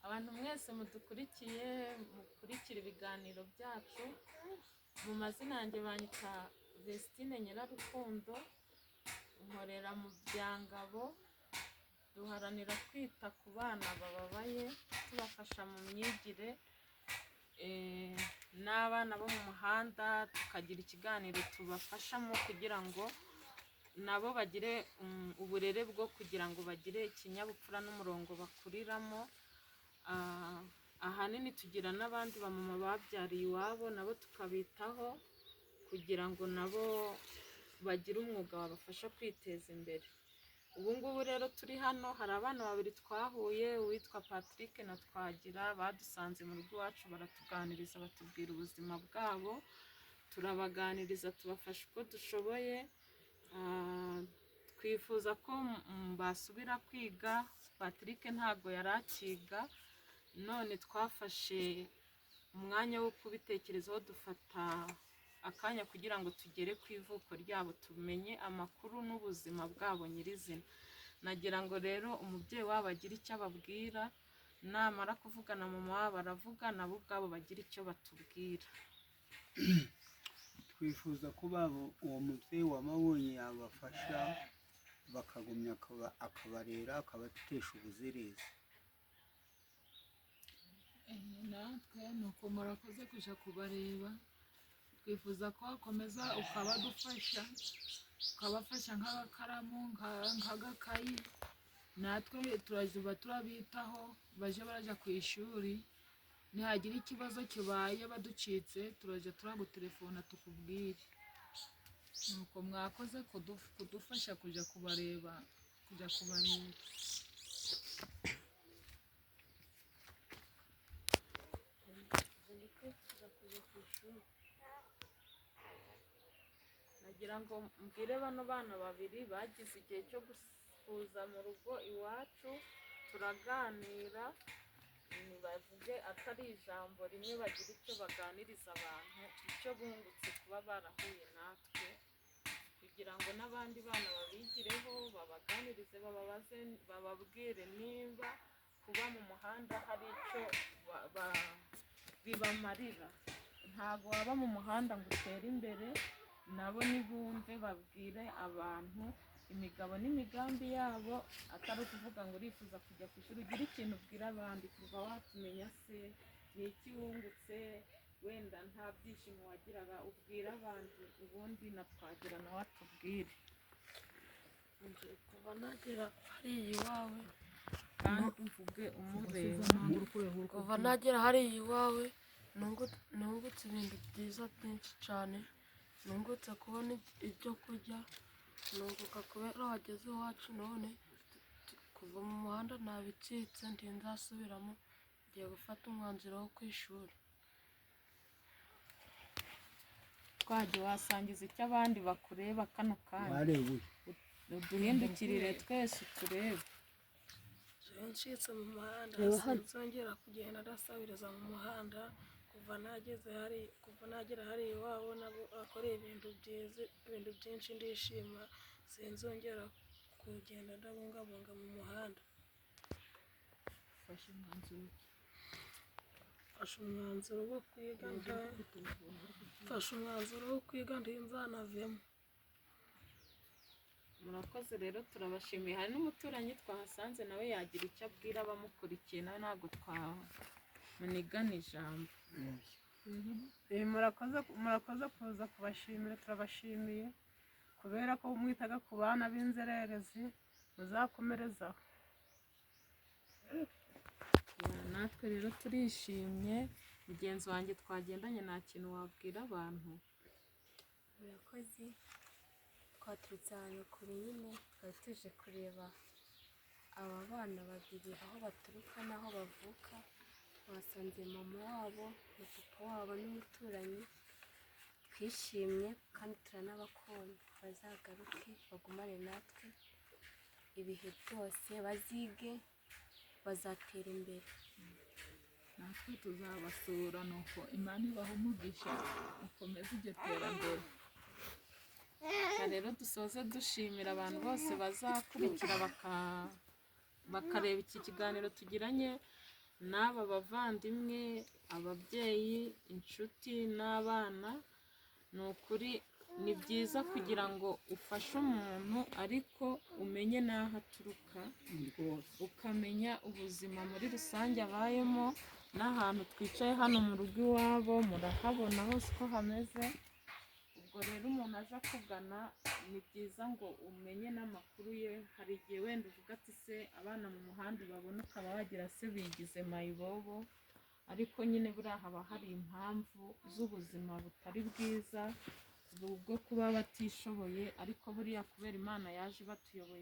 Abantu mwese mudukurikiye mukurikira ibiganiro byacu, mu mazina yanjye banyita Vestine Nyirarukundo, nkorera mu Byangabo, duharanira kwita ku bana bababaye tubafasha mu myigire n'abana bo mu muhanda, tukagira ikiganiro tubafashamo kugira ngo nabo bagire uburere bwo kugira ngo bagire ikinyabupfura n'umurongo bakuriramo. Ahanini tugira n'abandi bamama babyariye iwabo, nabo tukabitaho kugira ngo nabo bagire umwuga wabafasha kwiteza imbere. Ubu ngubu rero turi hano, hari abana babiri twahuye, uwitwa Patrick na Twagira, badusanze mu rugo iwacu baratuganiriza batubwira ubuzima bwabo, turabaganiriza tubafasha uko dushoboye. Twifuza ko basubira kwiga. Patrick ntago yari akiga, none twafashe umwanya wo kubitekerezaho, dufata akanya kugira ngo tugere ku ivuko ryabo, tumenye amakuru n'ubuzima bwabo nyirizina. Nagira ngo rero umubyeyi wabo agire icyo ababwira, namara kuvugana mama wabo aravuga, nabo ubwabo bagira icyo batubwira. Twifuza ko uwo mubyeyi wamabonye yabafasha bakagumya akabarera, akabatesha ubuzerezi. Natwe ni uko murakoze kujya kubareba, twifuza ko wakomeza ukabafasha nk'agakaramu, nk'agakayi, natwe turaziba turabitaho baje barajya ku ishuri. Nihagira ikibazo kibaye baducitse, turajya turagutelefona tukubwire. Nuko mwakoze kudufasha kujya kubareba. Nagira ngo mbwire bano bana babiri bagize igihe cyo kuza mu rugo iwacu, turaganira, bavuge atari ijambo rimwe, bagira icyo baganiriza abantu, icyo bungutse kuba barahuye natwe, kugira ngo n'abandi bana babigireho, babaganirize, bababaze, bababwire niba kuba mu muhanda hari icyo bibamarira. Ntabwo waba mu muhanda ngo utere imbere, nabo nibumve babwire abantu imigabo n'imigambi yabo, atari ukuvuga ngo urifuza kujya ku ishuri. Ugira ikintu ubwira abandi, kuva watumenya se ni iki wungutse, wenda nta byishimo wagiraga, ubwira abandi, ubundi na Twagira nawe atubwire. Kuva nagera hariya iwawe, kandi mvuge umureba. kuva nagera hariya iwawe nungutse ibintu byiza byinshi cyane. Nungutse kubona ibyo kurya, nunguka kubera wageze iwacu, none kuva mu muhanda ntabicitse, nzasubiramo, ngiye gufata umwanzuro wo ku ishuri. Twagiye wasangiza icyo abandi bakureba kano kanya, uduhindukirire twese uturebe. Ncitse mu muhanda, sinzongera kugenda ndasabiriza mu muhanda. Kuva nagera hariya iwabo, nabo bakoreye ibintu byinshi, ndishima, sinzongera kugenda ndabungabunga mu muhanda. Fashe umwanzuro wo kwiga nzanavemo. Murakoze rero, turabashimiye. Hari n'umuturanyi twahasanze, nawe yagira icyo abwira abamukurikiye, nawe ntabwo twamunigana ijambo. Murakoze kuza kubashimira, turabashimiye kubera ko mwitaga ku bana b'inzererezi, muzakomerezaho. Natwe rero turishimye. Mugenzi wanjye twagendanye, nta kintu wabwira abantu? Murakoze, twaturutse ahantu kure nyine, twari tuje kureba aba bana babiri aho baturuka n'aho bavuka. Basanze mama wabo na papa wabo n'umuturanyi, twishimye kandi turanabakunda. Bazagaruke bagumane natwe ibihe byose, bazige, bazatera imbere. natwe tuzabasura, nuko Imana ibaha umugisha, mukomeze iryo terambere. Rero dusoze dushimira abantu bose bazakurikira bakareba iki kiganiro tugiranye n'aba bavandimwe, ababyeyi, inshuti n'abana. Ni ukuri ni byiza kugira ngo ufashe umuntu ariko umenye n'aho aturuka, ukamenya ubuzima muri rusange abayemo. N'ahantu twicaye hano mu rugo iwabo murahabona hose uko hameze. Ubwo rero umuntu aje akugana ni byiza ngo umenye n'amakuru ye. Hari igihe wenda uvuga ati se abana mu muhanda babona ukaba wagira se bigize mayibobo, ariko nyine buriya haba hari impamvu z'ubuzima butari bwiza bwo kuba batishoboye, ariko buriya kubera Imana yaje batuyoboye